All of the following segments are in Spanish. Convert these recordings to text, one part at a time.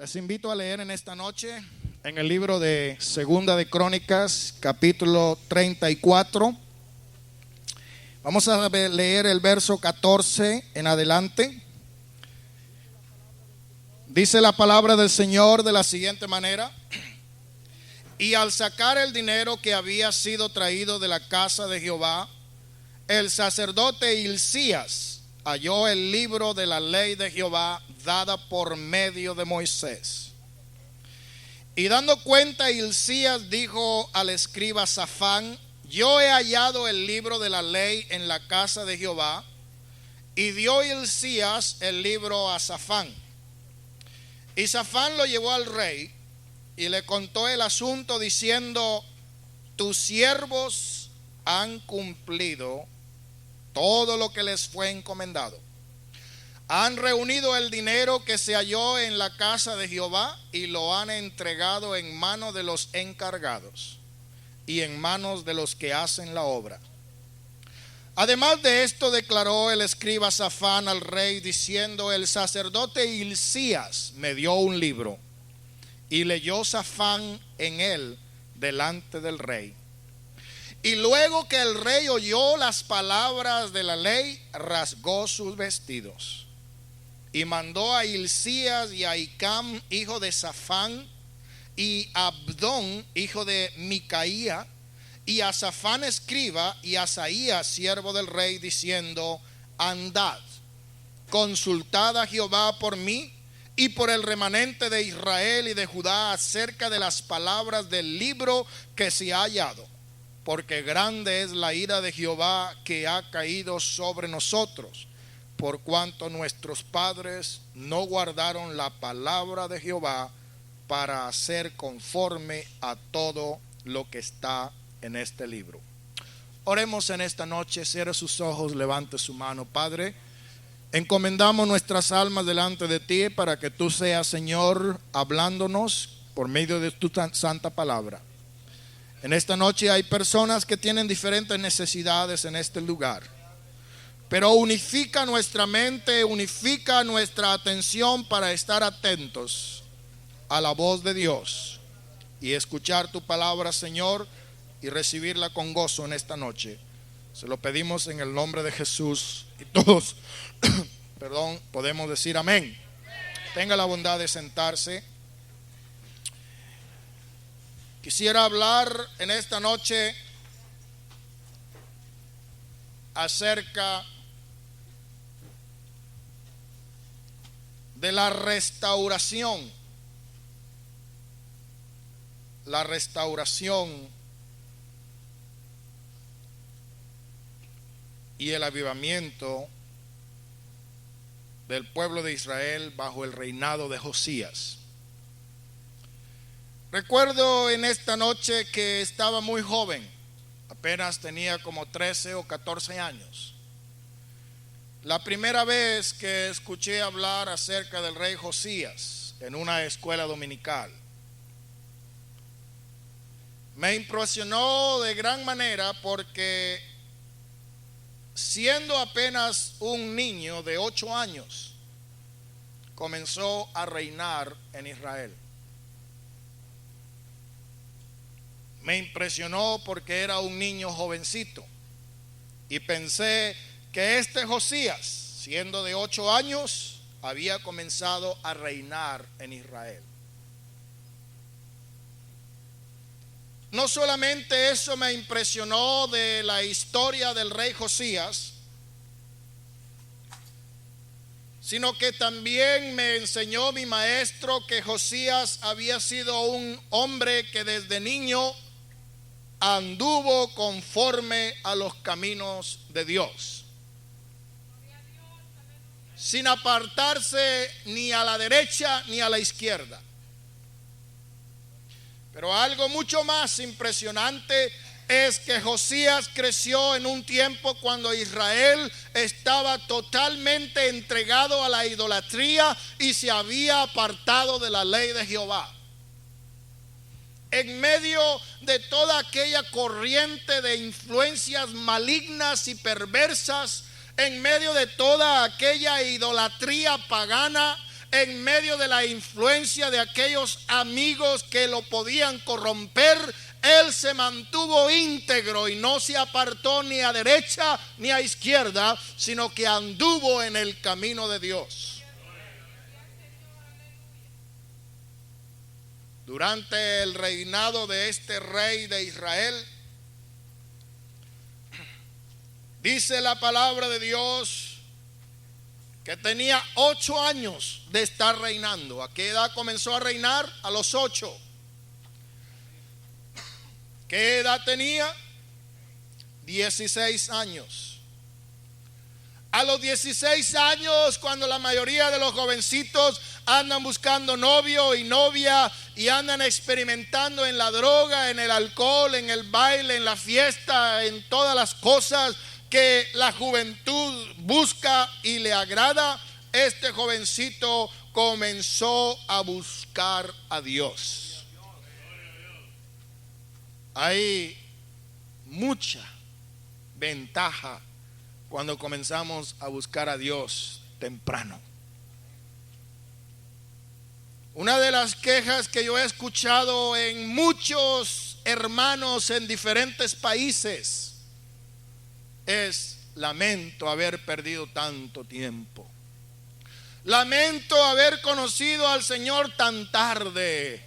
Les invito a leer en esta noche en el libro de Segunda de Crónicas, capítulo 34. Vamos a leer el verso 14 en adelante. Dice la palabra del Señor de la siguiente manera: y al sacar el dinero que había sido traído de la casa de Jehová, el sacerdote Hilcías halló el libro de la ley de Jehová dada por medio de Moisés. Y dando cuenta, Hilcías dijo al escriba Safán: yo he hallado el libro de la ley en la casa de Jehová. Y dio Hilcías el libro a Safán. Y Safán lo llevó al rey y le contó el asunto diciendo: tus siervos han cumplido todo lo que les fue encomendado. Han reunido el dinero que se halló en la casa de Jehová y lo han entregado en manos de los encargados y en manos de los que hacen la obra. Además de esto, declaró el escriba Safán al rey diciendo: el sacerdote Hilcías me dio un libro. Y leyó Safán en él delante del rey. Y luego que el rey oyó las palabras de la ley, rasgó sus vestidos. Y mandó a Hilcías y a Hicam, hijo de Safán, y a Abdón, hijo de Micaía, y a Safán escriba, y a Asaías, siervo del rey, diciendo: andad, consultad a Jehová por mí y por el remanente de Israel y de Judá acerca de las palabras del libro que se ha hallado, porque grande es la ira de Jehová que ha caído sobre nosotros, por cuanto nuestros padres no guardaron la palabra de Jehová para hacer conforme a todo lo que está en este libro. Oremos en esta noche. Cierre sus ojos, levante su mano. Padre, encomendamos nuestras almas delante de ti para que tú seas, Señor, hablándonos por medio de tu santa palabra. En esta noche hay personas que tienen diferentes necesidades en este lugar, pero unifica nuestra mente, unifica nuestra atención para estar atentos a la voz de Dios y escuchar tu palabra, Señor, y recibirla con gozo en esta noche. Se lo pedimos en el nombre de Jesús, y todos podemos decir amén. Tenga la bondad de sentarse. Quisiera hablar en esta noche acerca de la restauración. La restauración y el avivamiento del pueblo de Israel bajo el reinado de Josías. Recuerdo en esta noche que estaba muy joven, apenas tenía como 13 o 14 años. La primera vez que escuché hablar acerca del rey Josías en una escuela dominical, me impresionó de gran manera porque siendo apenas un niño de 8 años, comenzó a reinar en Israel. Me impresionó porque era un niño jovencito y pensé que este Josías, siendo de 8 años, había comenzado a reinar en Israel. No solamente eso me impresionó de la historia del rey Josías, sino que también me enseñó mi maestro que Josías había sido un hombre que desde niño anduvo conforme a los caminos de Dios, sin apartarse ni a la derecha ni a la izquierda. Pero algo mucho más impresionante es que Josías creció en un tiempo cuando Israel estaba totalmente entregado a la idolatría y se había apartado de la ley de Jehová. En medio de toda aquella corriente de influencias malignas y perversas, en medio de toda aquella idolatría pagana, en medio de la influencia de aquellos amigos que lo podían corromper, él se mantuvo íntegro y no se apartó ni a derecha ni a izquierda, sino que anduvo en el camino de Dios. Durante el reinado de este rey de Israel, dice la palabra de Dios que tenía 8 años de estar reinando. ¿A qué edad comenzó a reinar? A los 8. ¿Qué edad tenía? 16 años. A los 16 años, cuando la mayoría de los jovencitos andan buscando novio y novia y andan experimentando en la droga, en el alcohol, en el baile, en la fiesta, en todas las cosas que la juventud busca y le agrada, este jovencito comenzó a buscar a Dios. Hay mucha ventaja cuando comenzamos a buscar a Dios temprano. Una de las quejas que yo he escuchado en muchos hermanos en diferentes países es: lamento haber perdido tanto tiempo. Lamento haber conocido al Señor tan tarde,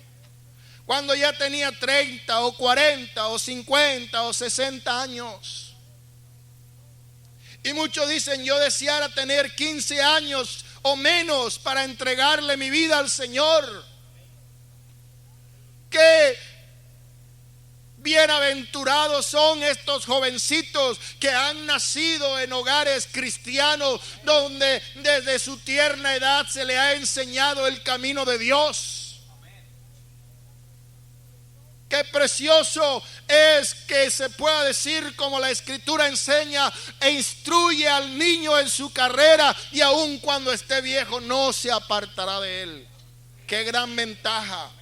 cuando ya tenía 30 o 40 o 50 o 60 años. Y muchos dicen: yo deseara tener 15 años o menos para entregarle mi vida al Señor. Qué bienaventurados son estos jovencitos que han nacido en hogares cristianos, donde desde su tierna edad se le ha enseñado el camino de Dios. Qué precioso es que se pueda decir, como la Escritura enseña: e instruye al niño en su carrera, y aun cuando esté viejo no se apartará de él. Qué gran ventaja.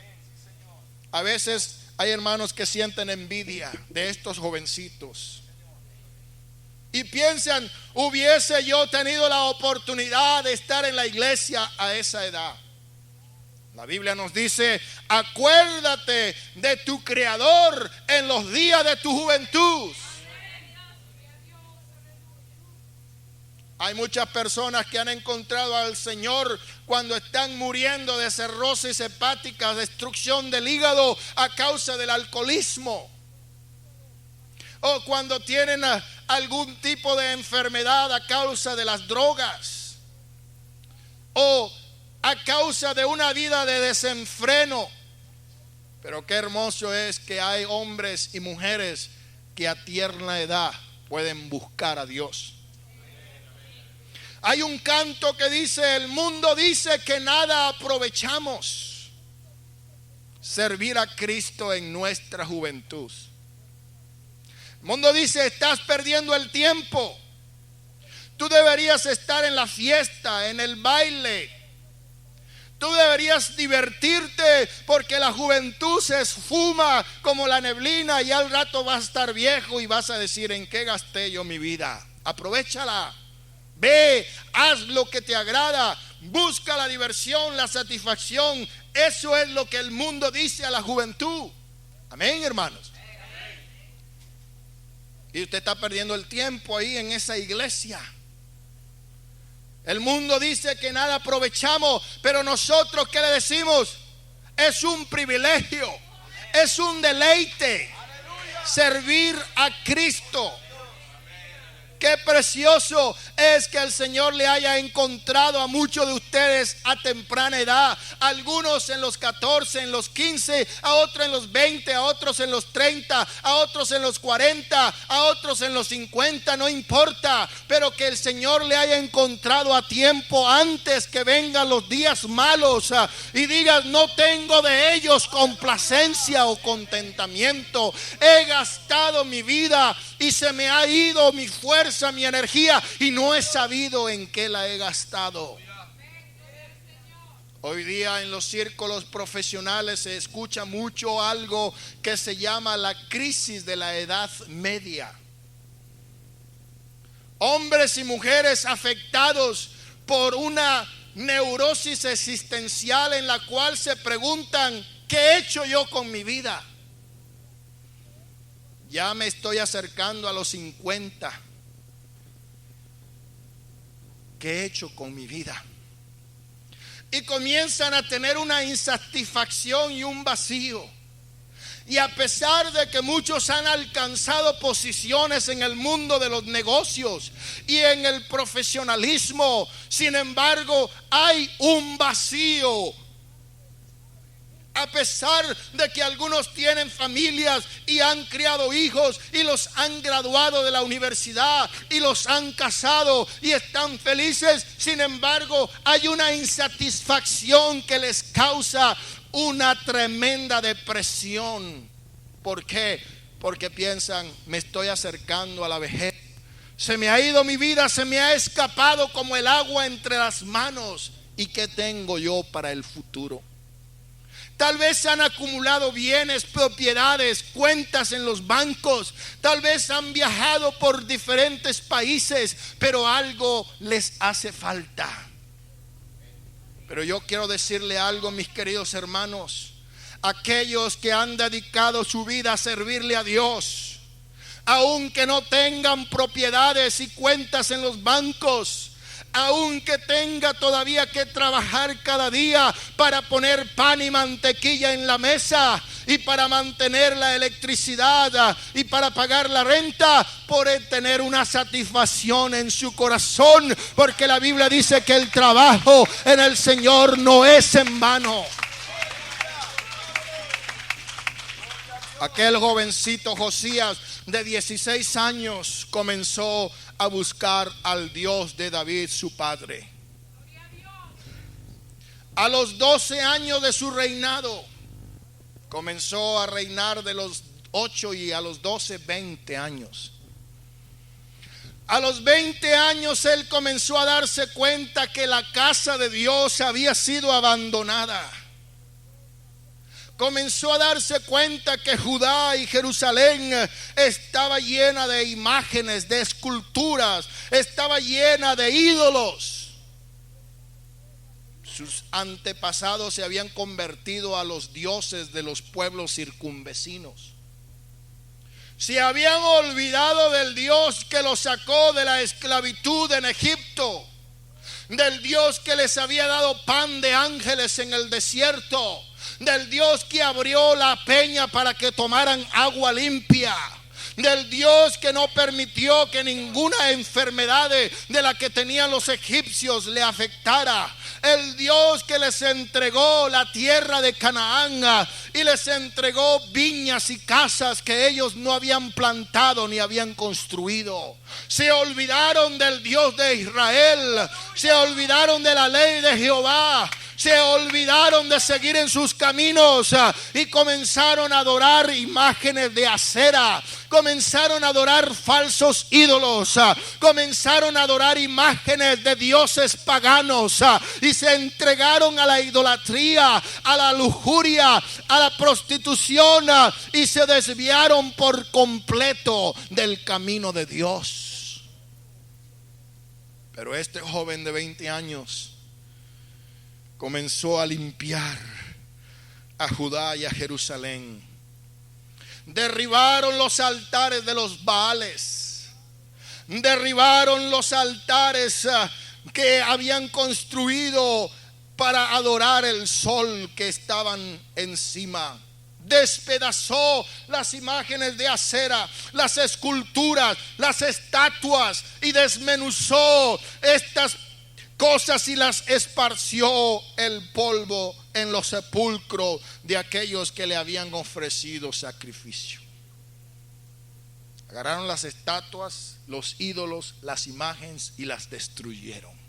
A veces hay hermanos que sienten envidia de estos jovencitos y piensan: hubiese yo tenido la oportunidad de estar en la iglesia a esa edad. La Biblia nos dice: acuérdate de tu Creador en los días de tu juventud. Hay muchas personas que han encontrado al Señor cuando están muriendo de cirrosis hepática, destrucción del hígado a causa del alcoholismo, o cuando tienen algún tipo de enfermedad a causa de las drogas, o a causa de una vida de desenfreno. Pero qué hermoso es que hay hombres y mujeres que a tierna edad pueden buscar a Dios. Hay un canto que dice: el mundo dice que nada aprovechamos. Servir a Cristo en nuestra juventud. El mundo dice: estás perdiendo el tiempo. Tú deberías estar en la fiesta, en el baile. Tú deberías divertirte, porque la juventud se esfuma como la neblina y al rato vas a estar viejo y vas a decir: ¿en qué gasté yo mi vida? Aprovéchala. Ve, haz lo que te agrada, busca la diversión, la satisfacción. Eso es lo que el mundo dice a la juventud. Amén, hermanos. Y usted está perdiendo el tiempo ahí en esa iglesia. El mundo dice que nada aprovechamos, pero nosotros, ¿qué le decimos? Es un privilegio, es un deleite servir a Cristo. Qué precioso es que el Señor le haya encontrado a muchos de ustedes a temprana edad. Algunos en los 14, en los 15, a otros en los 20, a otros en los 30, a otros en los 40, a otros en los 50, no importa. Pero que el Señor le haya encontrado a tiempo antes que vengan los días malos y digas: no tengo de ellos complacencia o contentamiento. He gastado mi vida y se me ha ido mi fuerza, mi energía, y no he sabido en qué la he gastado. Hoy día en los círculos profesionales se escucha mucho algo que se llama la crisis de la edad media. Hombres y mujeres afectados por una neurosis existencial en la cual se preguntan: ¿qué he hecho yo con mi vida? Ya me estoy acercando a los 50. ¿Qué he hecho con mi vida? Y comienzan a tener una insatisfacción y un vacío. Y a pesar de que muchos han alcanzado posiciones en el mundo de los negocios y en el profesionalismo, sin embargo, hay un vacío. A pesar de que algunos tienen familias y han criado hijos y los han graduado de la universidad y los han casado y están felices, sin embargo, hay una insatisfacción que les causa una tremenda depresión. ¿Por qué? Porque piensan: me estoy acercando a la vejez. Se me ha ido mi vida, se me ha escapado como el agua entre las manos. ¿Y qué tengo yo para el futuro? Tal vez han acumulado bienes, propiedades, cuentas en los bancos. Tal vez han viajado por diferentes países, pero algo les hace falta. Pero yo quiero decirle algo, mis queridos hermanos. Aquellos que han dedicado su vida a servirle a Dios, aunque no tengan propiedades y cuentas en los bancos, aunque tenga todavía que trabajar cada día para poner pan y mantequilla en la mesa y para mantener la electricidad y para pagar la renta, por tener una satisfacción en su corazón, porque la Biblia dice que el trabajo en el Señor no es en vano. Aquel jovencito Josías de 16 años comenzó a buscar al Dios de David, su padre. A los 12 años de su reinado, comenzó a reinar de los 8 y a los 12, 20 años. A los 20 años él comenzó a darse cuenta que la casa de Dios había sido abandonada. Comenzó a darse cuenta que Judá y Jerusalén estaba llena de imágenes, de esculturas, estaba llena de ídolos. Sus antepasados se habían convertido a los dioses de los pueblos circunvecinos. Se habían olvidado del Dios que los sacó de la esclavitud en Egipto, del Dios que les había dado pan de ángeles en el desierto, del Dios que abrió la peña para que tomaran agua limpia, del Dios que no permitió que ninguna enfermedad de la que tenían los egipcios le afectara, el Dios que les entregó la tierra de Canaán y les entregó viñas y casas que ellos no habían plantado ni habían construido. Se olvidaron del Dios de Israel, se olvidaron de la ley de Jehová, se olvidaron de seguir en sus caminos y comenzaron a adorar imágenes de acera, comenzaron a adorar falsos ídolos, comenzaron a adorar imágenes de dioses paganos y se entregaron a la idolatría, a la lujuria, a la prostitución y se desviaron por completo del camino de Dios. Pero este joven de 20 años comenzó a limpiar a Judá y a Jerusalén. Derribaron los altares de los Baales, derribaron los altares que habían construido para adorar el sol que estaban encima. Despedazó las imágenes de acera, las esculturas, las estatuas y desmenuzó estas cosas y las esparció el polvo en los sepulcros de aquellos que le habían ofrecido sacrificio. Agarraron las estatuas, los ídolos, las imágenes y las destruyeron.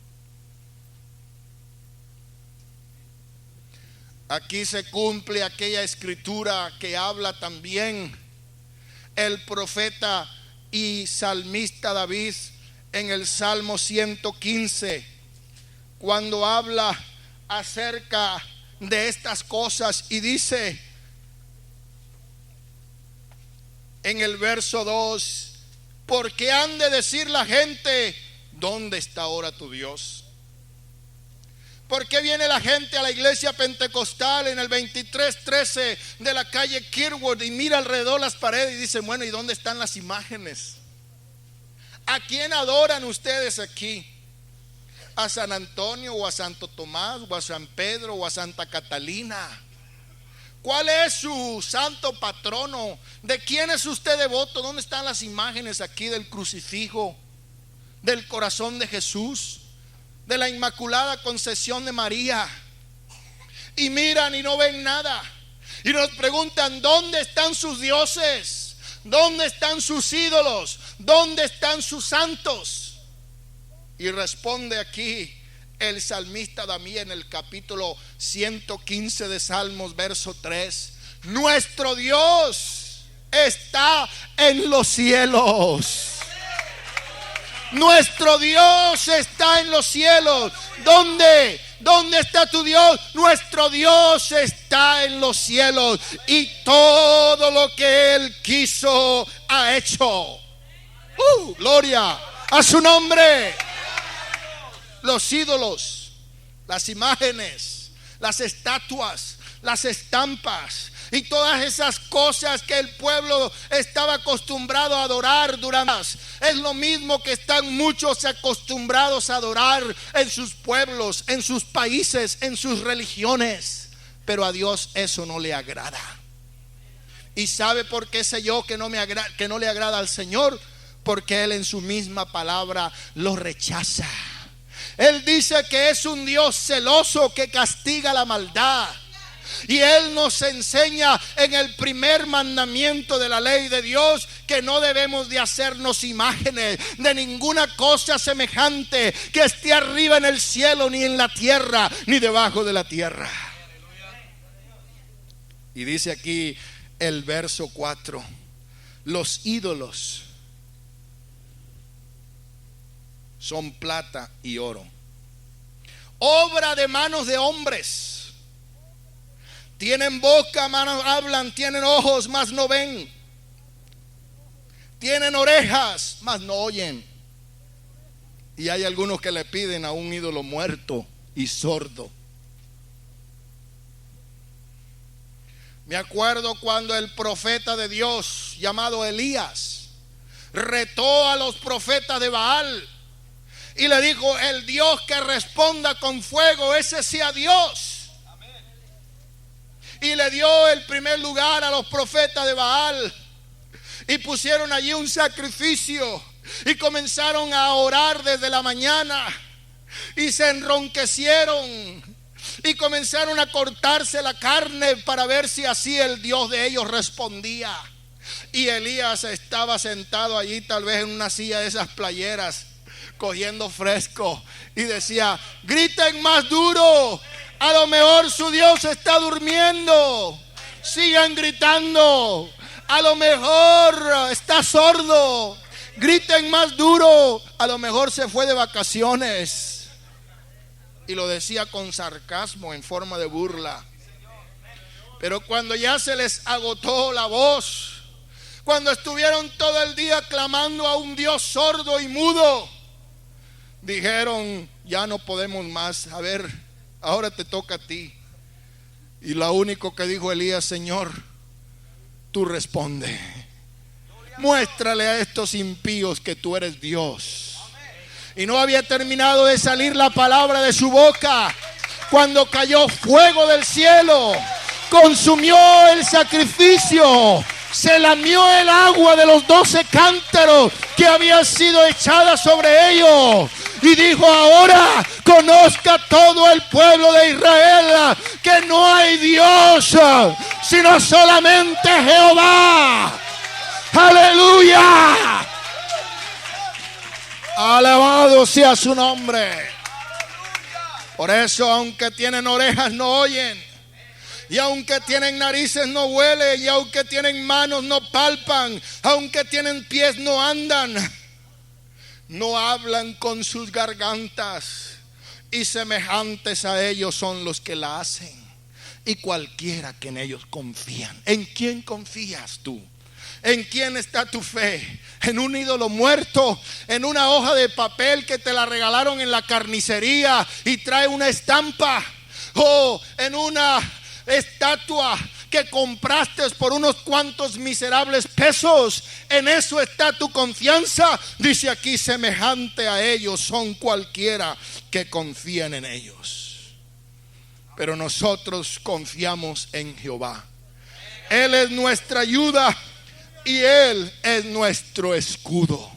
Aquí se cumple aquella escritura que habla también el profeta y salmista David en el Salmo 115, cuando habla acerca de estas cosas y dice en el verso 2: ¿por qué han de decir la gente, ¿dónde está ahora tu Dios? ¿Por qué viene la gente a la iglesia pentecostal en el 2313 de la calle Kirkwood y mira alrededor las paredes y dice, bueno, ¿y dónde están las imágenes? ¿A quién adoran ustedes aquí? ¿A San Antonio o a Santo Tomás o a San Pedro o a Santa Catalina? ¿Cuál es su santo patrono? ¿De quién es usted devoto? ¿Dónde están las imágenes aquí del crucifijo, del corazón de Jesús, de la Inmaculada Concepción de María? Y miran y no ven nada. Y nos preguntan, ¿dónde están sus dioses? ¿Dónde están sus ídolos? ¿Dónde están sus santos? Y responde aquí el salmista David en el capítulo 115 de Salmos, verso 3. Nuestro Dios está en los cielos. Nuestro Dios está en los cielos. ¿Dónde? ¿Dónde está tu Dios? Nuestro Dios está en los cielos. Y todo lo que Él quiso ha hecho. Gloria a su nombre. Los ídolos, las imágenes, las estatuas, las estampas y todas esas cosas que el pueblo estaba acostumbrado a adorar es lo mismo que están muchos acostumbrados a adorar en sus pueblos, en sus países, en sus religiones. Pero a Dios eso no le agrada. ¿Y sabe por qué sé yo que no le agrada al Señor? Porque Él en su misma palabra lo rechaza. Él dice que es un Dios celoso que castiga la maldad. Y Él nos enseña en el primer mandamiento de la ley de Dios que no debemos de hacernos imágenes de ninguna cosa semejante que esté arriba en el cielo, ni en la tierra, ni debajo de la tierra. Y dice aquí el verso 4: los ídolos son plata y oro, obra de manos de hombres. Tienen boca, manos hablan, tienen ojos, mas no ven. Tienen orejas, mas no oyen. Y hay algunos que le piden a un ídolo muerto y sordo. Me acuerdo cuando el profeta de Dios llamado Elías retó a los profetas de Baal y le dijo: el Dios que responda con fuego, ese sea Dios. Amén. Y le dio el primer lugar a los profetas de Baal y pusieron allí un sacrificio y comenzaron a orar desde la mañana y se enronquecieron y comenzaron a cortarse la carne para ver si así el Dios de ellos respondía. Y Elías estaba sentado allí, tal vez en una silla de esas playeras, cogiendo fresco, y decía: griten más duro, a lo mejor su Dios está durmiendo. Sigan gritando, a lo mejor está sordo. Griten más duro, a lo mejor se fue de vacaciones. Y lo decía con sarcasmo, en forma de burla. Pero cuando ya se les agotó la voz, cuando estuvieron todo el día clamando a un Dios sordo y mudo, dijeron: ya no podemos más, a ver, ahora te toca a ti. Y lo único que dijo Elías: Señor, tú responde. Muéstrale a estos impíos que tú eres Dios. Y no había terminado de salir la palabra de su boca cuando cayó fuego del cielo, consumió el sacrificio, se lamió el agua de los 12 cántaros que había sido echada sobre ellos. Y dijo: ahora conozca todo el pueblo de Israel que no hay Dios sino solamente Jehová. Aleluya. Alabado sea su nombre. Por eso, aunque tienen orejas, no oyen. Y aunque tienen narices, no huelen. Y aunque tienen manos, no palpan. Aunque tienen pies, no andan. No hablan con sus gargantas. Y semejantes a ellos son los que la hacen. Y cualquiera que en ellos confían. ¿En quién confías tú? ¿En quién está tu fe? ¿En un ídolo muerto? ¿En una hoja de papel que te la regalaron en la carnicería y trae una estampa? ¿O en una estatua que compraste por unos cuantos miserables pesos? ¿En eso está tu confianza? Dice aquí: semejante a ellos son cualquiera que confían en ellos. Pero nosotros confiamos en Jehová. Él es nuestra ayuda y Él es nuestro escudo.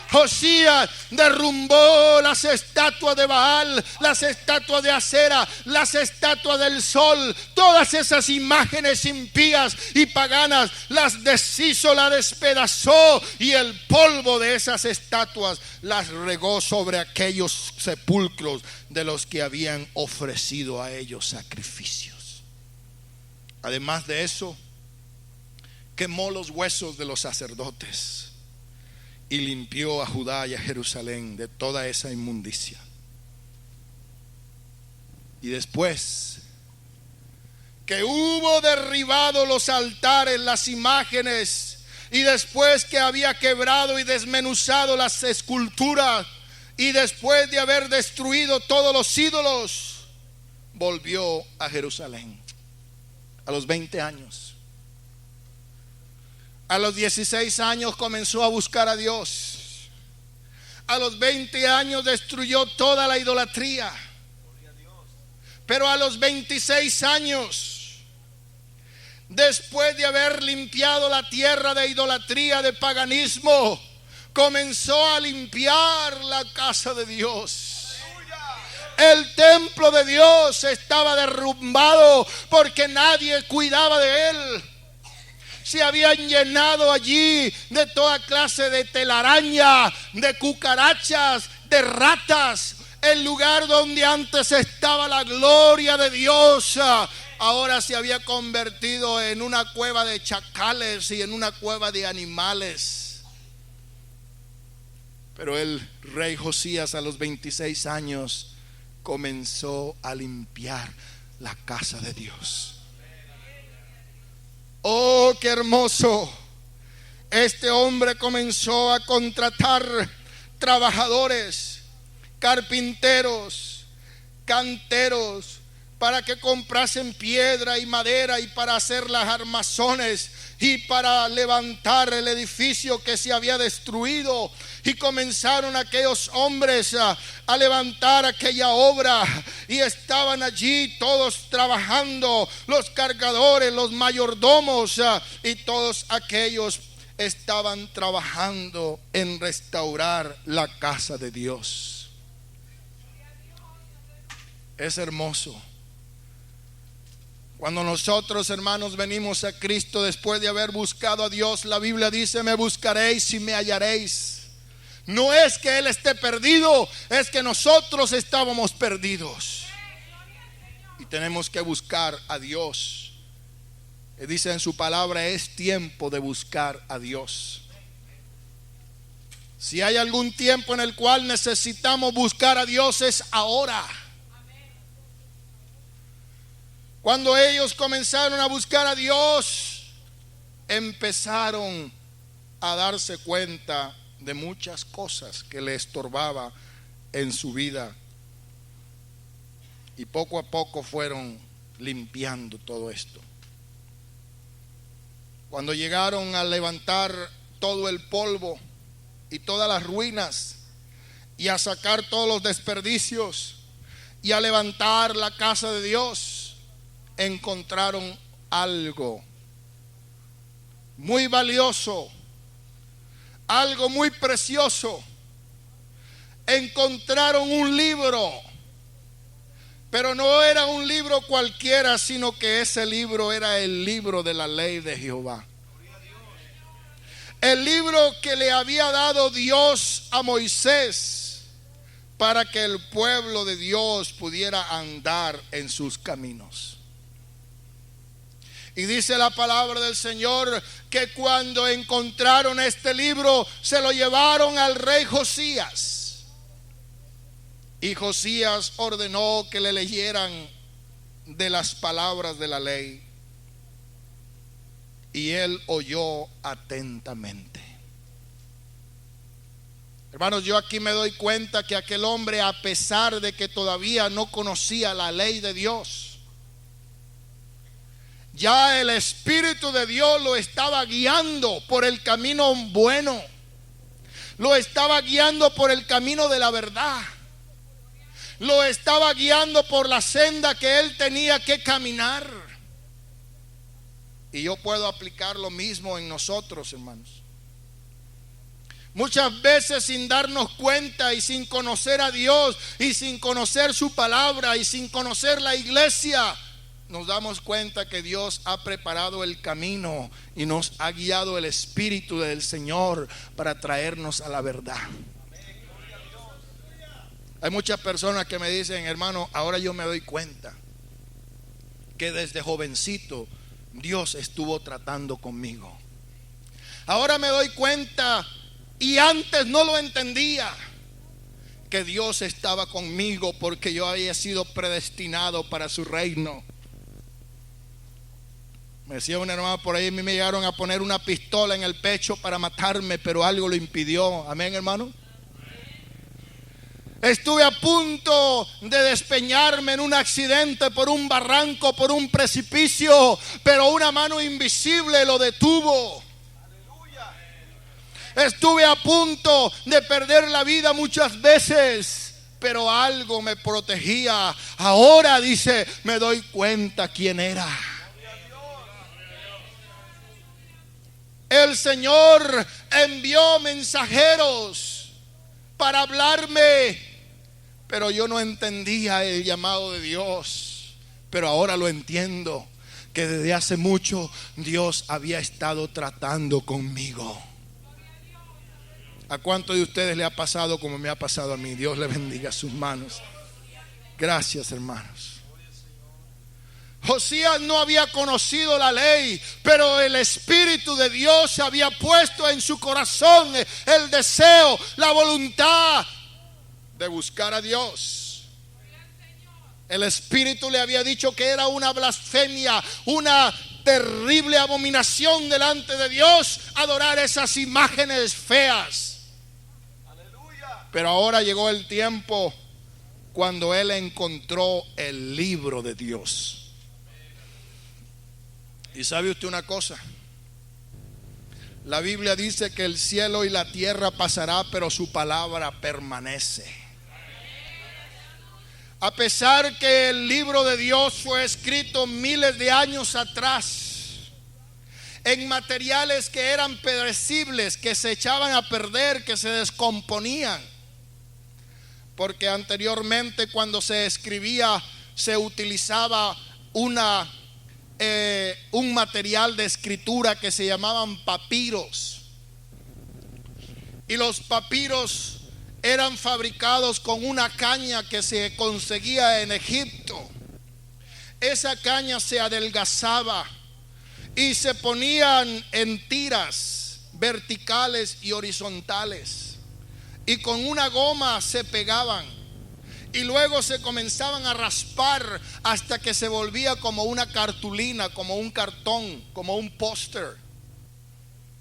Josías derrumbó las estatuas de Baal, las estatuas de Acera, las estatuas del sol, todas esas imágenes impías y paganas, las deshizo, las despedazó, y el polvo de esas estatuas las regó sobre aquellos sepulcros de los que habían ofrecido a ellos sacrificios. Además de eso, quemó los huesos de los sacerdotes y limpió a Judá y a Jerusalén de toda esa inmundicia. Y después que hubo derribado los altares, las imágenes, y después que había quebrado y desmenuzado las esculturas, y después de haber destruido todos los ídolos, volvió a Jerusalén a los 20 años. A los 16 años comenzó a buscar a Dios. A los 20 años destruyó toda la idolatría. Pero a los 26 años, después de haber limpiado la tierra de idolatría, de paganismo, comenzó a limpiar la casa de Dios. El templo de Dios estaba derrumbado porque nadie cuidaba de él. Se habían llenado allí de toda clase de telaraña, de cucarachas, de ratas. El lugar donde antes estaba la gloria de Dios, ahora se había convertido en una cueva de chacales y en una cueva de animales. Pero el rey Josías, a los 26 años, comenzó a limpiar la casa de Dios. Oh, qué hermoso. Este hombre comenzó a contratar trabajadores, carpinteros, canteros, para que comprasen piedra y madera y para hacer las armazones y para levantar el edificio que se había destruido. Y comenzaron aquellos hombres a levantar aquella obra, y estaban allí todos trabajando, los cargadores, los mayordomos, y todos aquellos estaban trabajando en restaurar la casa de Dios. Es hermoso cuando nosotros, hermanos, venimos a Cristo después de haber buscado a Dios. La Biblia dice: me buscaréis y me hallaréis. No es que Él esté perdido, es que nosotros estábamos perdidos y tenemos que buscar a Dios. Dice en su palabra: es tiempo de buscar a Dios. Si hay algún tiempo en el cual necesitamos buscar a Dios, es ahora. Cuando ellos comenzaron a buscar a Dios, empezaron a darse cuenta de muchas cosas que le estorbaba en su vida, y poco a poco fueron limpiando todo esto. Cuando llegaron a levantar todo el polvo y todas las ruinas, y a sacar todos los desperdicios, y a levantar la casa de Dios, encontraron algo muy valioso, algo muy precioso. Encontraron un libro, pero no era un libro cualquiera, sino que ese libro era el libro de la ley de Jehová. El libro que le había dado Dios a Moisés para que el pueblo de Dios pudiera andar en sus caminos. Y dice la palabra del Señor que cuando encontraron este libro, se lo llevaron al rey Josías. Y Josías ordenó que le leyeran de las palabras de la ley. y él oyó atentamente. Hermanos, yo aquí me doy cuenta que aquel hombre, a pesar de que todavía no conocía la ley de Dios, ya el Espíritu de Dios lo estaba guiando por el camino bueno, lo estaba guiando por el camino de la verdad, lo estaba guiando por la senda que él tenía que caminar. Y yo puedo aplicar lo mismo en nosotros, hermanos. Muchas veces, sin darnos cuenta y sin conocer a Dios y sin conocer su palabra y sin conocer la iglesia, nos damos cuenta que Dios ha preparado el camino y nos ha guiado el Espíritu del Señor para traernos a la verdad. Hay muchas personas que me dicen: hermano, ahora yo me doy cuenta que desde jovencito Dios estuvo tratando conmigo. Ahora me doy cuenta, y antes no lo entendía, que Dios estaba conmigo porque yo había sido predestinado para su reino. Me decía una hermana por ahí: a mí me llegaron a poner una pistola en el pecho para matarme, pero algo lo impidió. Amén, hermano. Estuve a punto de despeñarme en un accidente por un barranco, por un precipicio, pero una mano invisible lo detuvo. Estuve a punto de perder la vida muchas veces, pero algo me protegía. Ahora, dice, me doy cuenta quién era. El Señor envió mensajeros para hablarme, pero yo no entendía el llamado de Dios. Pero ahora lo entiendo, que desde hace mucho Dios había estado tratando conmigo. ¿A cuántos de ustedes le ha pasado como me ha pasado a mí? Dios le bendiga sus manos. Gracias, hermanos. Josías no había conocido la ley, pero el Espíritu de Dios había puesto en su corazón el deseo, la voluntad de buscar a Dios. El Espíritu le había dicho que era una blasfemia, una terrible abominación delante de Dios adorar esas imágenes feas. Pero ahora llegó el tiempo cuando él encontró el libro de Dios. Y sabe usted una cosa, la Biblia dice que el cielo y la tierra pasará, pero su palabra permanece. A pesar que el libro de Dios fue escrito miles de años atrás, en materiales que eran perecibles, que se echaban a perder, que se descomponían, porque anteriormente cuando se escribía se utilizaba un material de escritura que se llamaban papiros, y los papiros eran fabricados con una caña que se conseguía en Egipto. Esa caña se adelgazaba y se ponían en tiras verticales y horizontales, y con una goma se pegaban, y luego se comenzaban a raspar hasta que se volvía como una cartulina, como un cartón, como un póster,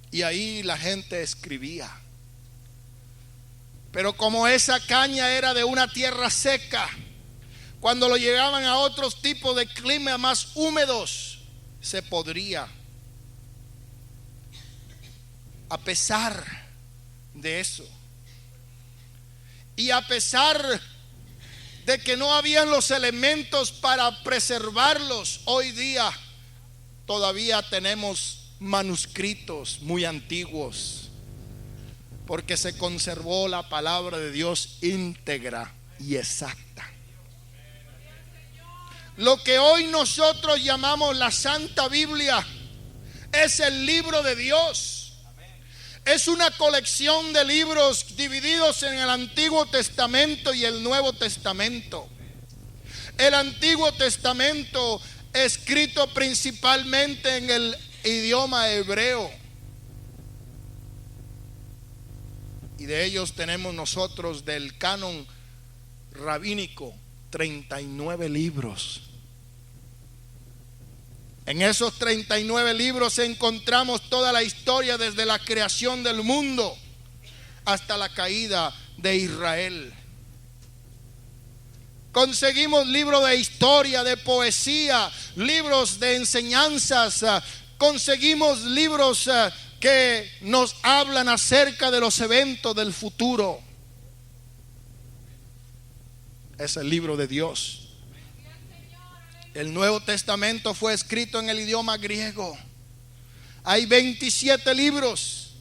y ahí la gente escribía. Pero como esa caña era de una tierra seca, cuando lo llegaban a otros tipos de clima más húmedos, se podría. A pesar de eso, y a pesar de que no habían los elementos para preservarlos, hoy día todavía tenemos manuscritos muy antiguos, porque se conservó la palabra de Dios íntegra y exacta. Lo que hoy nosotros llamamos la Santa Biblia es el libro de Dios. Es una colección de libros divididos en el Antiguo Testamento y el Nuevo Testamento. El Antiguo Testamento, escrito principalmente en el idioma hebreo, y de ellos tenemos nosotros del canon rabínico 39 libros. En esos 39 libros encontramos toda la historia desde la creación del mundo hasta la caída de Israel. Conseguimos libros de historia, de poesía, libros de enseñanzas, conseguimos libros que nos hablan acerca de los eventos del futuro. Es el libro de Dios. El Nuevo Testamento fue escrito en el idioma griego. Hay 27 libros.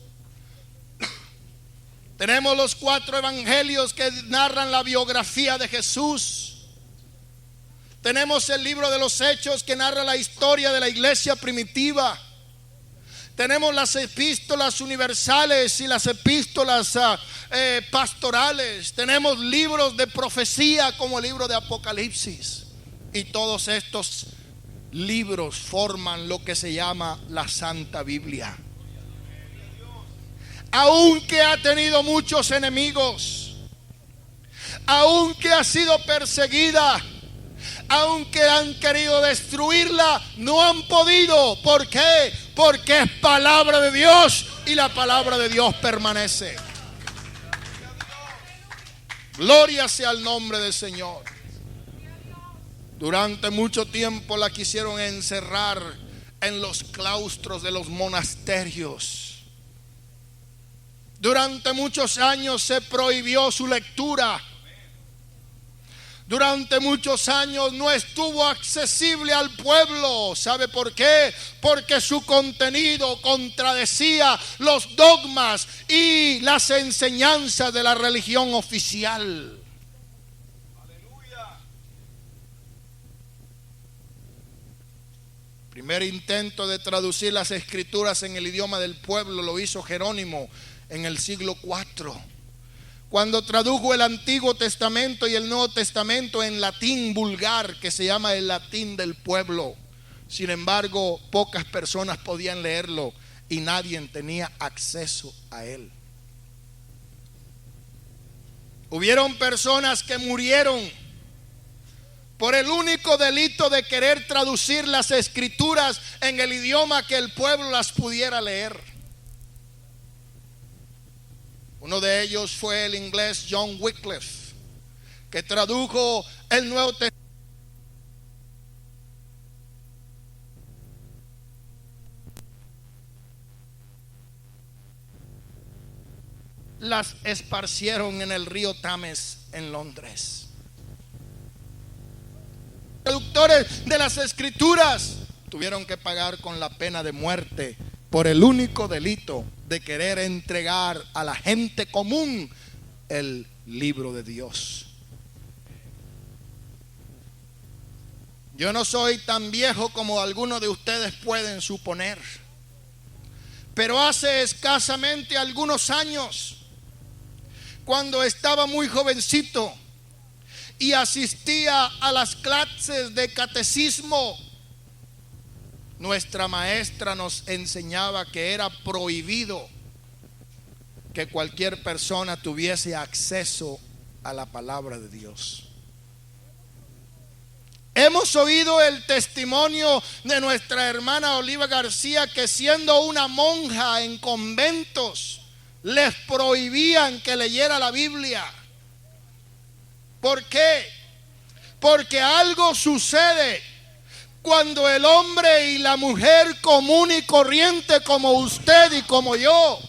Tenemos los 4 evangelios que narran la biografía de Jesús. Tenemos el libro de los Hechos que narra la historia de la iglesia primitiva. Tenemos las epístolas universales y las epístolas pastorales. Tenemos libros de profecía como el libro de Apocalipsis. Y todos estos libros forman lo que se llama la Santa Biblia. Aunque ha tenido muchos enemigos, aunque ha sido perseguida, aunque han querido destruirla, no han podido. ¿Por qué? Porque es palabra de Dios y la palabra de Dios permanece. Gloria sea al nombre del Señor. Durante mucho tiempo la quisieron encerrar en los claustros de los monasterios. Durante muchos años se prohibió su lectura. Durante muchos años no estuvo accesible al pueblo. ¿Sabe por qué? Porque su contenido contradecía los dogmas y las enseñanzas de la religión oficial. El primer intento de traducir las escrituras en el idioma del pueblo lo hizo Jerónimo en el siglo IV, cuando tradujo el Antiguo Testamento y el Nuevo Testamento en latín vulgar, que se llama el latín del pueblo. Sin embargo, pocas personas podían leerlo y nadie tenía acceso a él. Hubieron personas que murieron por el único delito de querer traducir las escrituras en el idioma que el pueblo las pudiera leer. Uno de ellos fue el inglés John Wycliffe, que tradujo el Nuevo Testamento. Las esparcieron en el río Támesis en Londres. Traductores de las escrituras tuvieron que pagar con la pena de muerte por el único delito de querer entregar a la gente común el libro de Dios. Yo no soy tan viejo como algunos de ustedes pueden suponer, pero hace escasamente algunos años, cuando estaba muy jovencito y asistía a las clases de catecismo, nuestra maestra nos enseñaba que era prohibido que cualquier persona tuviese acceso a la palabra de Dios. Hemos oído el testimonio de nuestra hermana Oliva García, que siendo una monja en conventos les prohibían que leyera la Biblia. ¿Por qué? Porque algo sucede cuando el hombre y la mujer común y corriente como usted y como yo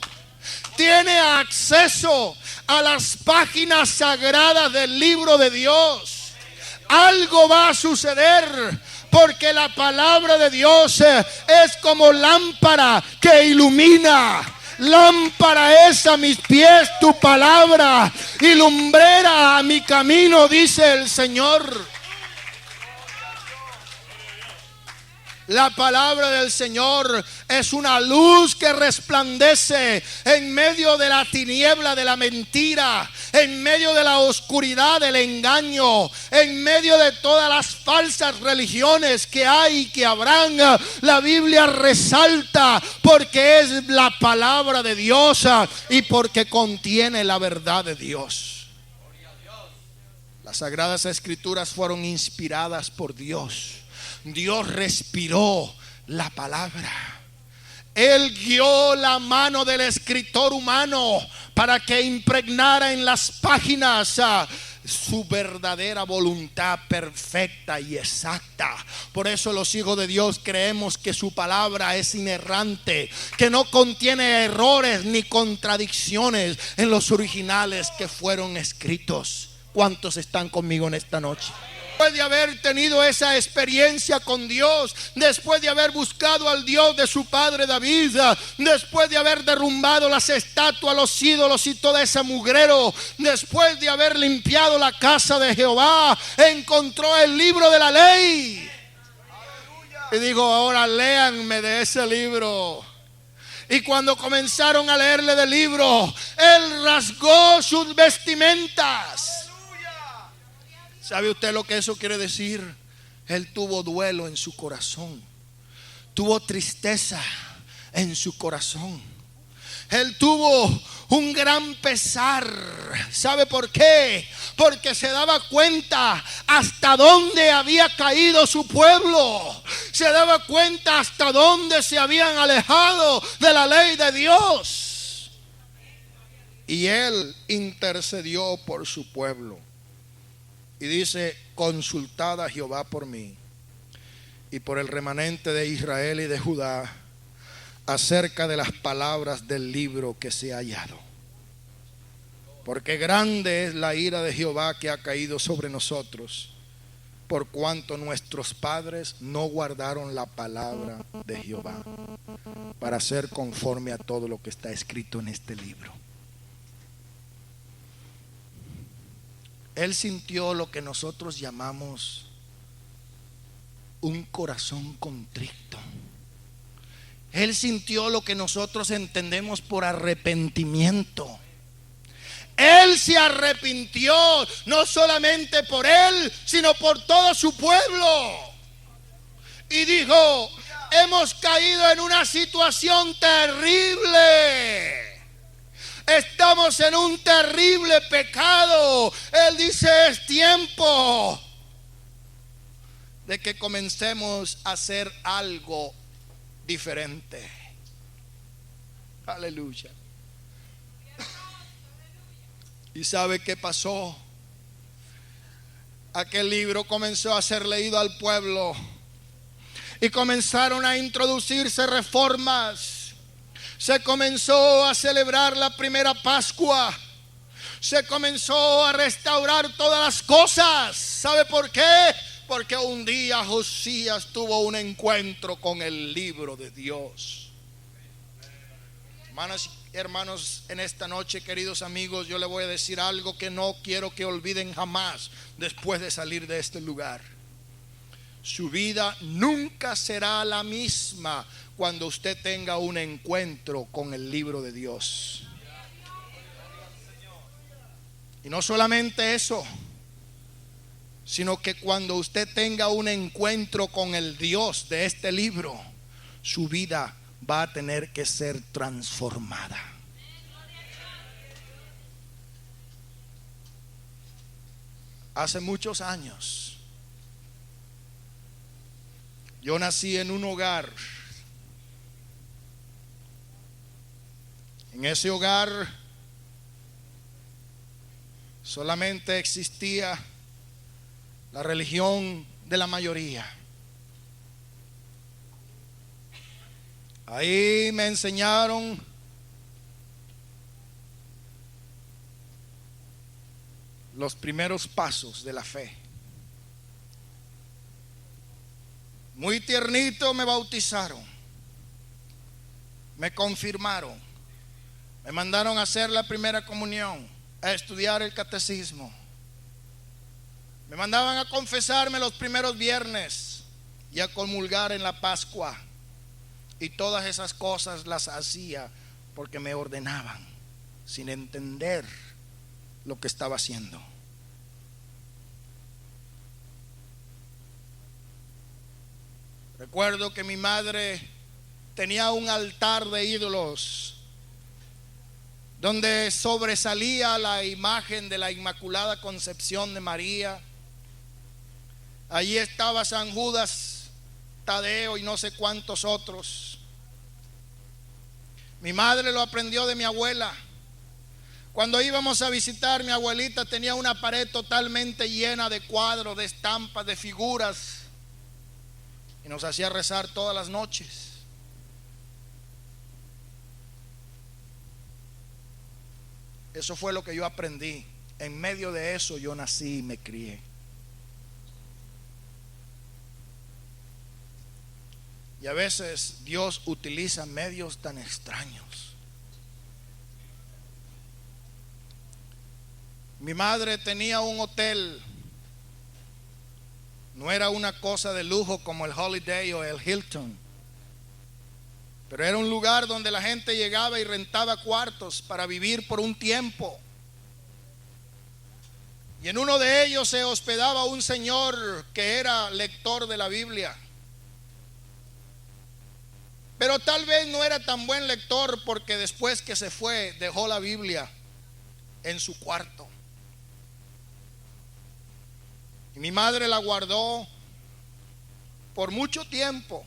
tiene acceso a las páginas sagradas del libro de Dios. Algo va a suceder, porque la palabra de Dios es como lámpara que ilumina. Lámpara es a mis pies tu palabra y lumbrera a mi camino, dice el Señor. La palabra del Señor es una luz que resplandece en medio de la tiniebla de la mentira, en medio de la oscuridad del engaño, en medio de todas las falsas religiones que hay y que habrán. La Biblia resalta porque es la palabra de Dios y porque contiene la verdad de Dios. Las Sagradas Escrituras fueron inspiradas por Dios. Dios respiró la palabra. Él guió la mano del escritor humano para que impregnara en las páginas su verdadera voluntad perfecta y exacta. Por eso los hijos de Dios creemos que su palabra es inerrante, que no contiene errores ni contradicciones en los originales que fueron escritos. ¿Cuántos están conmigo en esta noche? Después de haber tenido esa experiencia con Dios, después de haber buscado al Dios de su padre David, después de haber derrumbado las estatuas, los ídolos y todo ese mugrero, después de haber limpiado la casa de Jehová, encontró el libro de la ley. Y dijo: ahora léanme de ese libro. Y cuando comenzaron a leerle del libro, él rasgó sus vestimentas. ¿Sabe usted lo que eso quiere decir? Él tuvo duelo en su corazón, tuvo tristeza en su corazón, él tuvo un gran pesar. ¿Sabe por qué? Porque se daba cuenta hasta dónde había caído su pueblo, se daba cuenta hasta dónde se habían alejado de la ley de Dios. Y él intercedió por su pueblo. Y dice: consultad a Jehová por mí y por el remanente de Israel y de Judá acerca de las palabras del libro que se ha hallado. Porque grande es la ira de Jehová que ha caído sobre nosotros, por cuanto nuestros padres no guardaron la palabra de Jehová para hacer conforme a todo lo que está escrito en este libro. Él sintió lo que nosotros llamamos un corazón contrito. Él sintió lo que nosotros entendemos por arrepentimiento. Él se arrepintió no solamente por él, sino por todo su pueblo. Y dijo: hemos caído en una situación terrible. Estamos en un terrible pecado. Él dice: es tiempo de que comencemos a hacer algo diferente. Aleluya. ¿Y sabe qué pasó? Aquel libro comenzó a ser leído al pueblo y comenzaron a introducirse reformas. Se comenzó a celebrar la primera Pascua. Se comenzó a restaurar todas las cosas. ¿Sabe por qué? Porque un día Josías tuvo un encuentro con el libro de Dios. Hermanas y hermanos, en esta noche, queridos amigos, yo le voy a decir algo que no quiero que olviden jamás después de salir de este lugar. Su vida nunca será la misma cuando usted tenga un encuentro con el libro de Dios. Y no solamente eso, sino que cuando usted tenga un encuentro con el Dios de este libro, su vida va a tener que ser transformada. Hace muchos años, yo nací en un hogar. En ese hogar solamente existía la religión de la mayoría. Ahí me enseñaron los primeros pasos de la fe. Muy tiernito me bautizaron, me confirmaron, me mandaron a hacer la primera comunión, a estudiar el catecismo. Me mandaban a confesarme los primeros viernes y a comulgar en la Pascua. Y todas esas cosas las hacía porque me ordenaban, sin entender lo que estaba haciendo. Recuerdo que mi madre tenía un altar de ídolos donde sobresalía la imagen de la Inmaculada Concepción de María. Allí estaba San Judas Tadeo y no sé cuántos otros. Mi madre lo aprendió de mi abuela. Cuando íbamos a visitar, mi abuelita tenía una pared totalmente llena de cuadros, de estampas, de figuras, y nos hacía rezar todas las noches. Eso fue lo que yo aprendí. En medio de eso yo nací y me crié. Y a veces Dios utiliza medios tan extraños. Mi madre tenía un hotel. No era una cosa de lujo como el Holiday o el Hilton, pero era un lugar donde la gente llegaba y rentaba cuartos para vivir por un tiempo. Y en uno de ellos se hospedaba un señor que era lector de la Biblia. Pero tal vez no era tan buen lector, porque después que se fue dejó la Biblia en su cuarto. Y mi madre la guardó por mucho tiempo,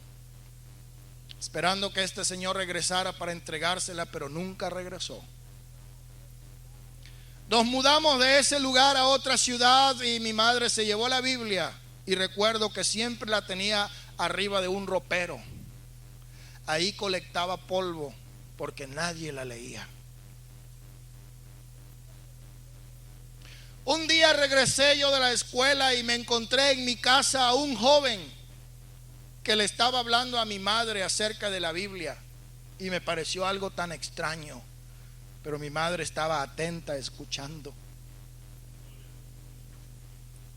esperando que este señor regresara para entregársela, pero nunca regresó. Nos mudamos de ese lugar a otra ciudad y mi madre se llevó la Biblia, y recuerdo que siempre la tenía arriba de un ropero. Ahí colectaba polvo porque nadie la leía. Un día regresé yo de la escuela y me encontré en mi casa a un joven que le estaba hablando a mi madre acerca de la Biblia, y me pareció algo tan extraño, pero mi madre estaba atenta escuchando.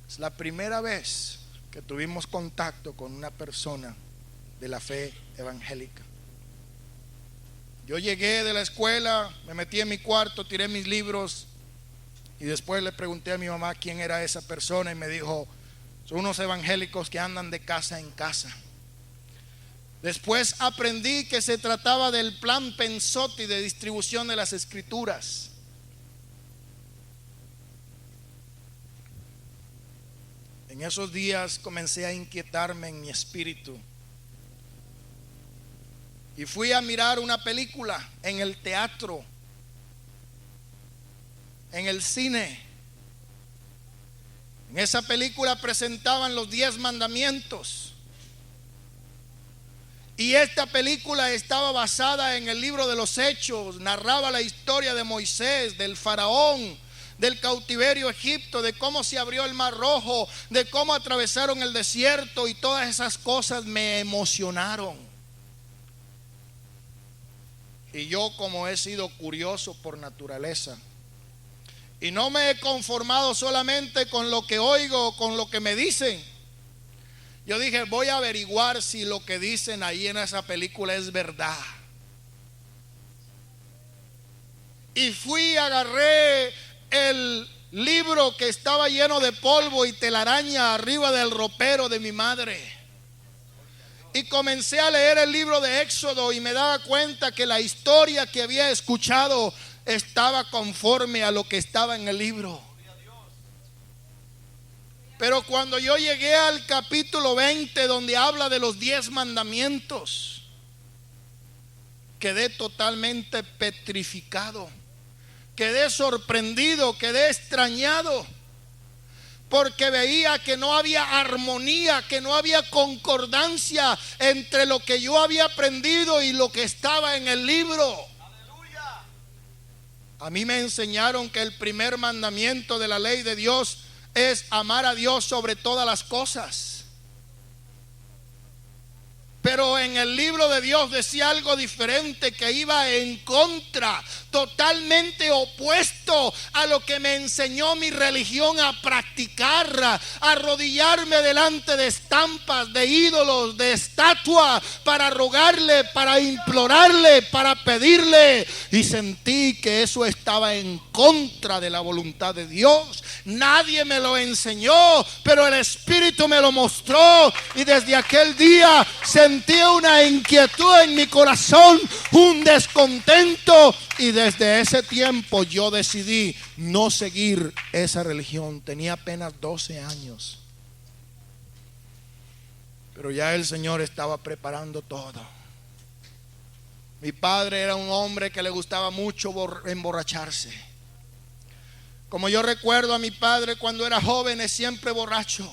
Es la primera vez que tuvimos contacto con una persona de la fe evangélica. Yo llegué de la escuela, me metí en mi cuarto, tiré mis libros y después le pregunté a mi mamá quién era esa persona, y me dijo: son unos evangélicos que andan de casa en casa. Después aprendí que se trataba del plan Pensotti de distribución de las escrituras. En esos días comencé a inquietarme en mi espíritu y fui a mirar una película en el teatro, en el cine. En esa película presentaban los 10 mandamientos, y esta película estaba basada en el libro de los Hechos. Narraba la historia de Moisés, del faraón, del cautiverio a Egipto, de cómo se abrió el Mar Rojo, de cómo atravesaron el desierto, y todas esas cosas me emocionaron. Y yo, como he sido curioso por naturaleza, y no me he conformado solamente con lo que oigo o con lo que me dicen, yo dije: voy a averiguar si lo que dicen ahí en esa película es verdad. Y fui, agarré el libro que estaba lleno de polvo y telaraña arriba del ropero de mi madre, y comencé a leer el libro de Éxodo, y me daba cuenta que la historia que había escuchado estaba conforme a lo que estaba en el libro. Pero cuando yo llegué al capítulo 20, donde habla de los 10 mandamientos, quedé totalmente petrificado, quedé sorprendido, quedé extrañado, porque veía que no había armonía, que no había concordancia entre lo que yo había aprendido y lo que estaba en el libro. A mí me enseñaron que el primer mandamiento de la ley de Dios es amar a Dios sobre todas las cosas. Pero en el libro de Dios decía algo diferente, que iba en contra, totalmente opuesto a lo que me enseñó mi religión a practicar, a arrodillarme delante de estampas, de ídolos, de estatuas, para rogarle, para implorarle, para pedirle. Y sentí que eso estaba en contra de la voluntad de Dios. Nadie me lo enseñó, pero el Espíritu me lo mostró, y desde aquel día sentí una inquietud en mi corazón, un descontento, y desde ese tiempo yo decidí no seguir esa religión. Tenía apenas 12 años. Pero ya el Señor estaba preparando todo. Mi padre era un hombre que le gustaba mucho emborracharse. Como yo recuerdo a mi padre cuando era joven, es siempre borracho.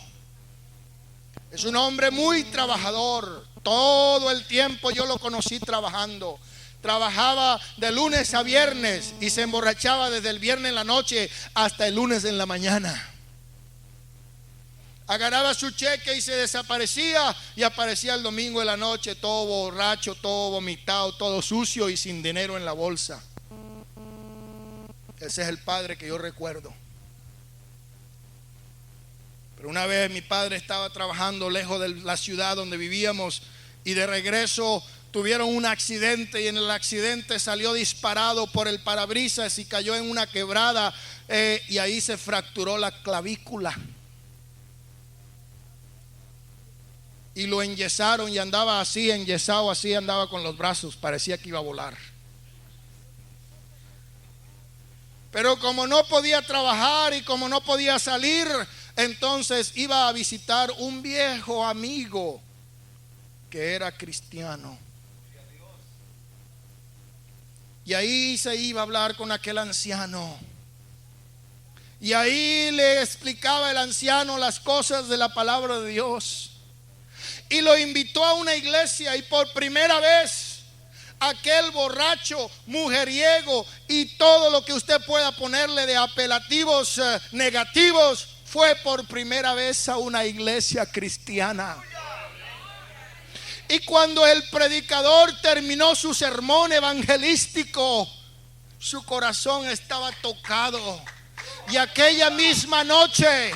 Es un hombre muy trabajador. Todo el tiempo yo lo conocí trabajando. Trabajaba de lunes a viernes y se emborrachaba desde el viernes en la noche hasta el lunes en la mañana. Agarraba su cheque y se desaparecía y aparecía el domingo en la noche todo borracho, todo vomitado, todo sucio y sin dinero en la bolsa. Ese es el padre que yo recuerdo. Pero una vez mi padre estaba trabajando lejos de la ciudad donde vivíamos y de regreso tuvieron un accidente, y en el accidente salió disparado por el parabrisas y cayó en una quebrada, y ahí se fracturó la clavícula. Y lo enyesaron y andaba así, enyesado así, andaba con los brazos, parecía que iba a volar. Pero como no podía trabajar y como no podía salir, entonces iba a visitar un viejo amigo que era cristiano. Y ahí se iba a hablar con aquel anciano. Y ahí le explicaba el anciano las cosas de la palabra de Dios. Y lo invitó a una iglesia, y por primera vez aquel borracho, mujeriego y todo lo que usted pueda ponerle de apelativos negativos, fue por primera vez a una iglesia cristiana. Y cuando el predicador terminó su sermón evangelístico, su corazón estaba tocado. Y aquella misma noche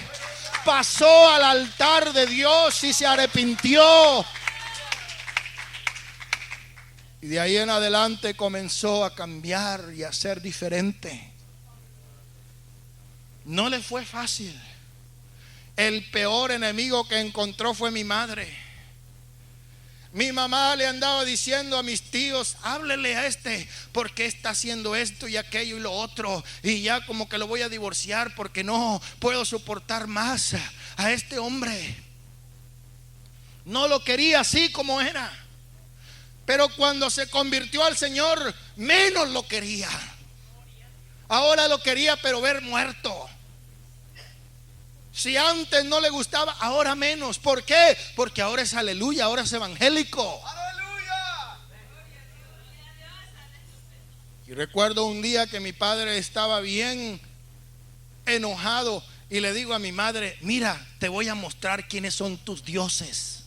pasó al altar de Dios y se arrepintió. Y de ahí en adelante comenzó a cambiar y a ser diferente. No le fue fácil. El peor enemigo que encontró fue mi madre. Mi mamá le andaba diciendo a mis tíos: háblele a este porque está haciendo esto y aquello y lo otro, y ya como que lo voy a divorciar porque no puedo soportar más a este hombre. No lo quería así como era, pero cuando se convirtió al Señor, menos lo quería. Ahora lo quería, pero ver muerto. Si antes no le gustaba, ahora menos. ¿Por qué? Porque ahora es aleluya, ahora es evangélico. ¡Aleluya! Y recuerdo un día que mi padre estaba bien enojado y le digo a mi madre: mira, te voy a mostrar quiénes son tus dioses.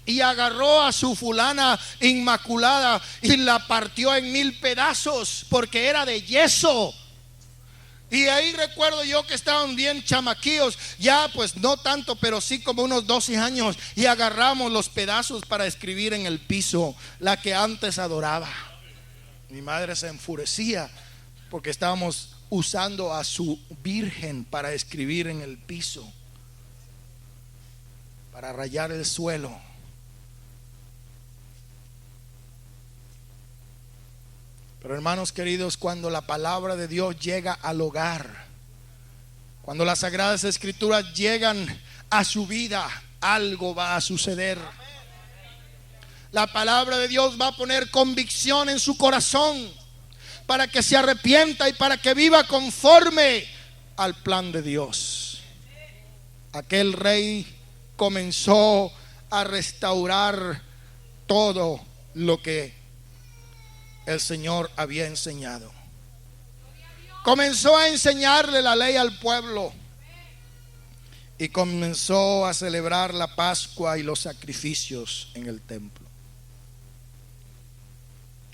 Y agarró a su fulana inmaculada y la partió en 1000 pedazos porque era de yeso. Y ahí recuerdo yo que estaban bien chamaquillos, ya pues no tanto, pero sí como unos 12 años, y agarramos los pedazos para escribir en el piso la que antes adoraba. Mi madre se enfurecía porque estábamos usando a su virgen para escribir en el piso, para rayar el suelo. Pero hermanos queridos, cuando la palabra de Dios llega al hogar, cuando las sagradas escrituras llegan a su vida, algo va a suceder. La palabra de Dios va a poner convicción en su corazón para que se arrepienta y para que viva conforme al plan de Dios. Aquel rey comenzó a restaurar todo lo que el Señor había enseñado. Comenzó a enseñarle la ley al pueblo y comenzó a celebrar la Pascua y los sacrificios en el templo.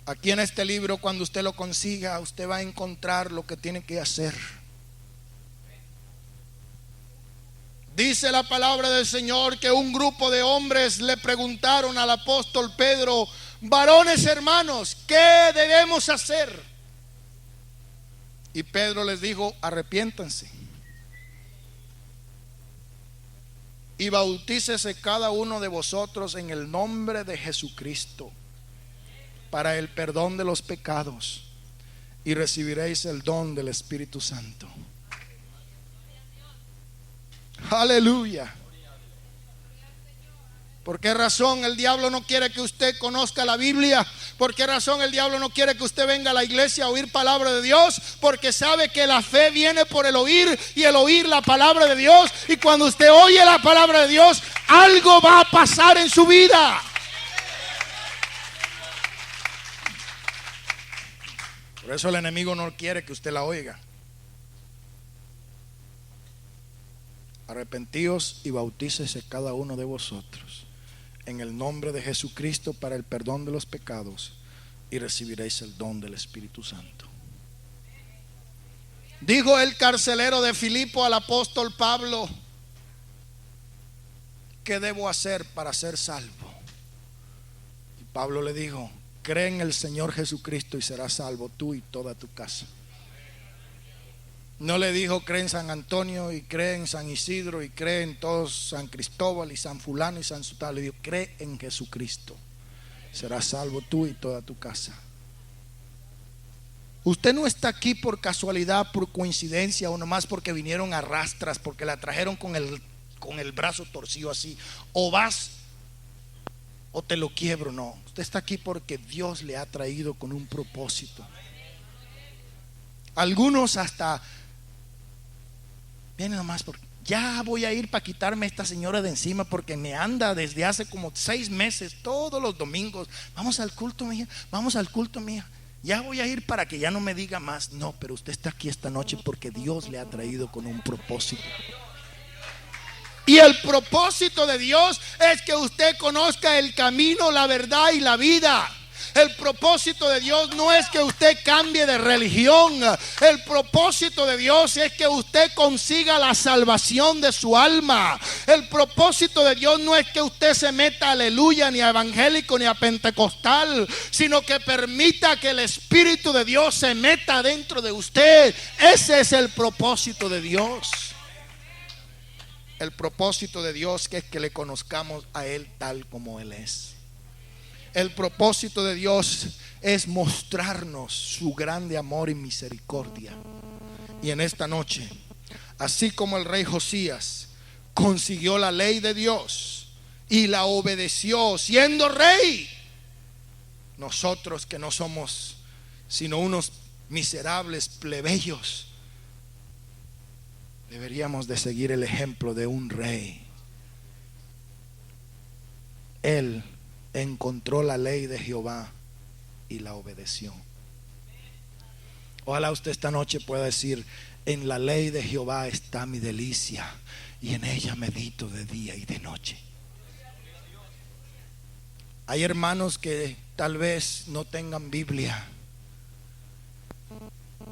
Aquí en este libro, cuando usted lo consiga, usted va a encontrar lo que tiene que hacer. Dice la palabra del Señor que un grupo de hombres le preguntaron al apóstol Pedro: varones hermanos, ¿qué debemos hacer? Y Pedro les dijo: arrepiéntanse y bautícese cada uno de vosotros en el nombre de Jesucristo para el perdón de los pecados, y recibiréis el don del Espíritu Santo. Aleluya. ¿Por qué razón el diablo no quiere que usted conozca la Biblia? ¿Por qué razón el diablo no quiere que usted venga a la iglesia a oír palabra de Dios? Porque sabe que la fe viene por el oír y el oír la palabra de Dios. Y cuando usted oye la palabra de Dios, algo va a pasar en su vida. Por eso el enemigo no quiere que usted la oiga. Arrepentíos y bautícese cada uno de vosotros en el nombre de Jesucristo para el perdón de los pecados y recibiréis el don del Espíritu Santo. Dijo el carcelero de Filipo al apóstol Pablo: ¿qué debo hacer para ser salvo? Y Pablo le dijo: cree en el Señor Jesucristo y serás salvo tú y toda tu casa. No le dijo cree en San Antonio y cree en San Isidro y cree en todos San Cristóbal y San fulano y San Sutano. Le dijo cree en Jesucristo, serás salvo tú y toda tu casa. Usted no está aquí por casualidad, por coincidencia o nomás porque vinieron a rastras, porque la trajeron con el brazo torcido así. O vas o te lo quiebro. No, usted está aquí porque Dios le ha traído con un propósito. Algunos hasta vienen nomás porque ya voy a ir para quitarme a esta señora de encima, porque me anda desde hace como 6 meses todos los domingos. Vamos al culto, mía, vamos al culto, mía. Ya voy a ir para que ya no me diga más. No, pero usted está aquí esta noche porque Dios le ha traído con un propósito. Y el propósito de Dios es que usted conozca el camino, la verdad y la vida. El propósito de Dios no es que usted cambie de religión. El propósito de Dios es que usted consiga la salvación de su alma. El propósito de Dios no es que usted se meta a aleluya, ni a evangélico, ni a pentecostal, sino que permita que el Espíritu de Dios se meta dentro de usted. Ese es el propósito de Dios. El propósito de Dios que es que le conozcamos a Él tal como Él es. El propósito de Dios es mostrarnos su grande amor y misericordia. Y en esta noche, así como el rey Josías consiguió la ley de Dios y la obedeció siendo rey, nosotros que no somos sino unos miserables plebeyos, deberíamos de seguir el ejemplo de un rey. Él encontró la ley de Jehová y la obedeció. Ojalá usted esta noche pueda decir: en la ley de Jehová está mi delicia, y en ella medito de día y de noche. Hay hermanos que tal vez no tengan Biblia,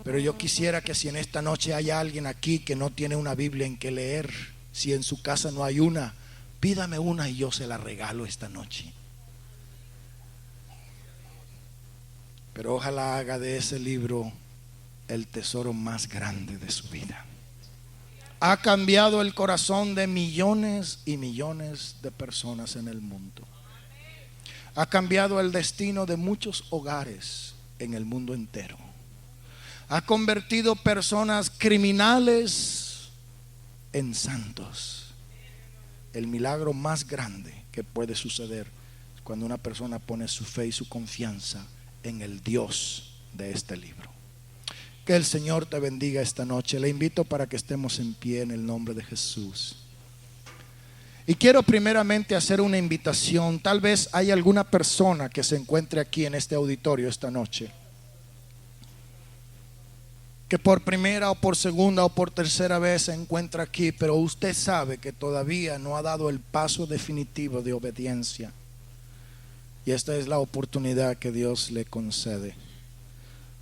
pero yo quisiera que si en esta noche hay alguien aquí que no tiene una Biblia en que leer, si en su casa no hay una, pídame una y yo se la regalo esta noche. Pero ojalá haga de ese libro el tesoro más grande de su vida. Ha cambiado el corazón de millones y millones de personas en el mundo. Ha cambiado el destino de muchos hogares en el mundo entero. Ha convertido personas criminales en santos. El milagro más grande que puede suceder es cuando una persona pone su fe y su confianza en el Dios de este libro. Que el Señor te bendiga esta noche. Le invito para que estemos en pie en el nombre de Jesús. Y quiero primeramente hacer una invitación. Tal vez hay alguna persona que se encuentre aquí en este auditorio esta noche, que por primera o por segunda o por tercera vez se encuentra aquí, pero usted sabe que todavía no ha dado el paso definitivo de obediencia. Y esta es la oportunidad que Dios le concede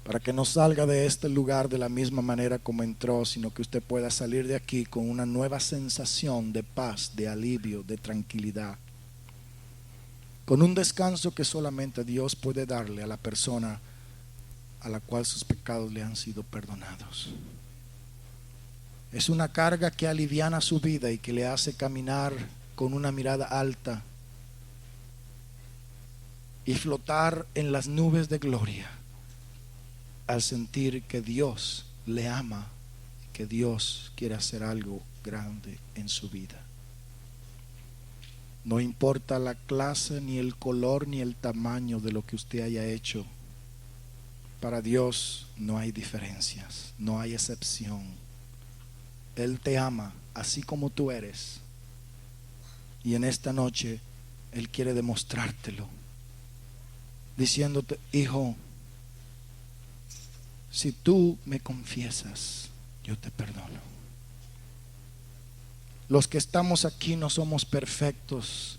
para que no salga de este lugar de la misma manera como entró, sino que usted pueda salir de aquí con una nueva sensación de paz, de alivio, de tranquilidad, con un descanso que solamente Dios puede darle a la persona a la cual sus pecados le han sido perdonados. Es una carga que aliviana su vida y que le hace caminar con una mirada alta y flotar en las nubes de gloria al sentir que Dios le ama, que Dios quiere hacer algo grande en su vida. No importa la clase, ni el color, ni el tamaño de lo que usted haya hecho. Para Dios no hay diferencias, no hay excepción. Él te ama así como tú eres. Y en esta noche Él quiere demostrártelo, diciéndote: hijo, si tú me confiesas, yo te perdono. Los que estamos aquí no somos perfectos,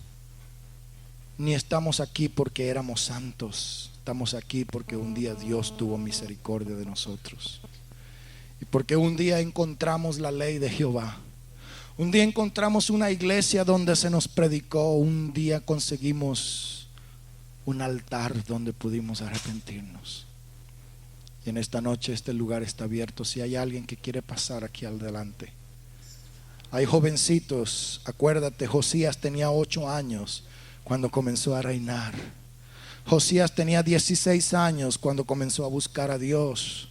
ni estamos aquí porque éramos santos. Estamos aquí porque un día Dios tuvo misericordia de nosotros, y porque un día encontramos la ley de Jehová. Un día encontramos una iglesia donde se nos predicó. Un día conseguimos un altar donde pudimos arrepentirnos. Y en esta noche este lugar está abierto. Si hay alguien que quiere pasar aquí adelante. Hay jovencitos. Acuérdate, Josías tenía 8 años cuando comenzó a reinar. Josías tenía 16 años cuando comenzó a buscar a Dios.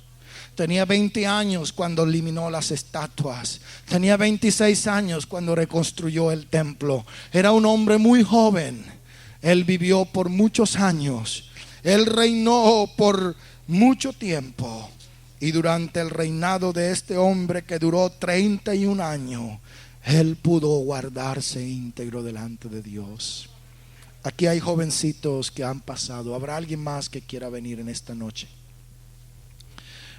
Tenía 20 años cuando eliminó las estatuas. Tenía 26 años cuando reconstruyó el templo. Era un hombre muy joven. Él vivió por muchos años. Él reinó por mucho tiempo. Y durante el reinado de este hombre, que duró 31 años, él pudo guardarse íntegro delante de Dios. Aquí hay jovencitos que han pasado. ¿Habrá alguien más que quiera venir en esta noche?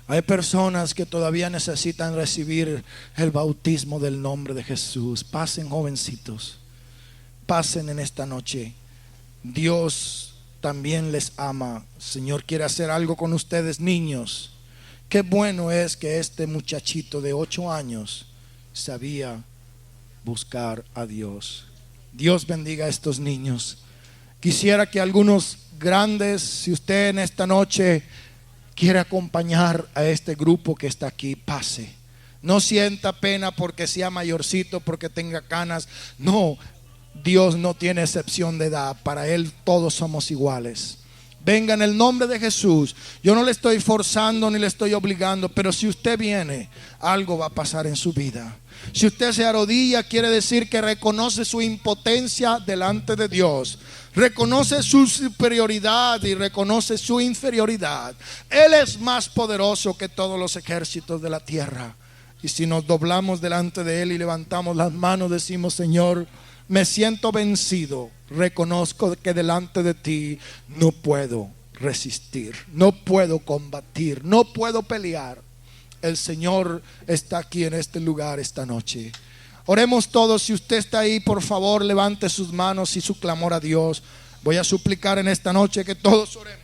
Hay personas que todavía necesitan recibir el bautismo del nombre de Jesús. Pasen, jovencitos. Pasen en esta noche. Dios también les ama. El Señor quiere hacer algo con ustedes, niños. Qué bueno es que este muchachito de 8 años sabía buscar a Dios. Dios bendiga a estos niños. Quisiera que algunos grandes, si usted en esta noche quiere acompañar a este grupo que está aquí, pase. No sienta pena porque sea mayorcito, porque tenga canas. No, Dios no tiene excepción de edad. Para Él todos somos iguales. Venga en el nombre de Jesús. Yo no le estoy forzando ni le estoy obligando, pero si usted viene, algo va a pasar en su vida. Si usted se arrodilla, quiere decir que reconoce su impotencia delante de Dios. Reconoce su superioridad y reconoce su inferioridad. Él es más poderoso que todos los ejércitos de la tierra. Y si nos doblamos delante de Él y levantamos las manos, decimos: Señor, me siento vencido. Reconozco que delante de ti no puedo resistir, no puedo combatir, no puedo pelear. El Señor está aquí en este lugar esta noche. Oremos todos. Si usted está ahí, por favor, levante sus manos y su clamor a Dios. Voy a suplicar en esta noche que todos oremos.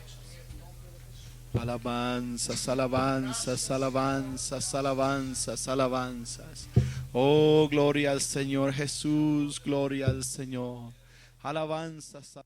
Alabanzas, alabanzas, alabanzas, alabanzas, alabanzas. Oh, gloria al Señor Jesús, gloria al Señor. Alabanzas.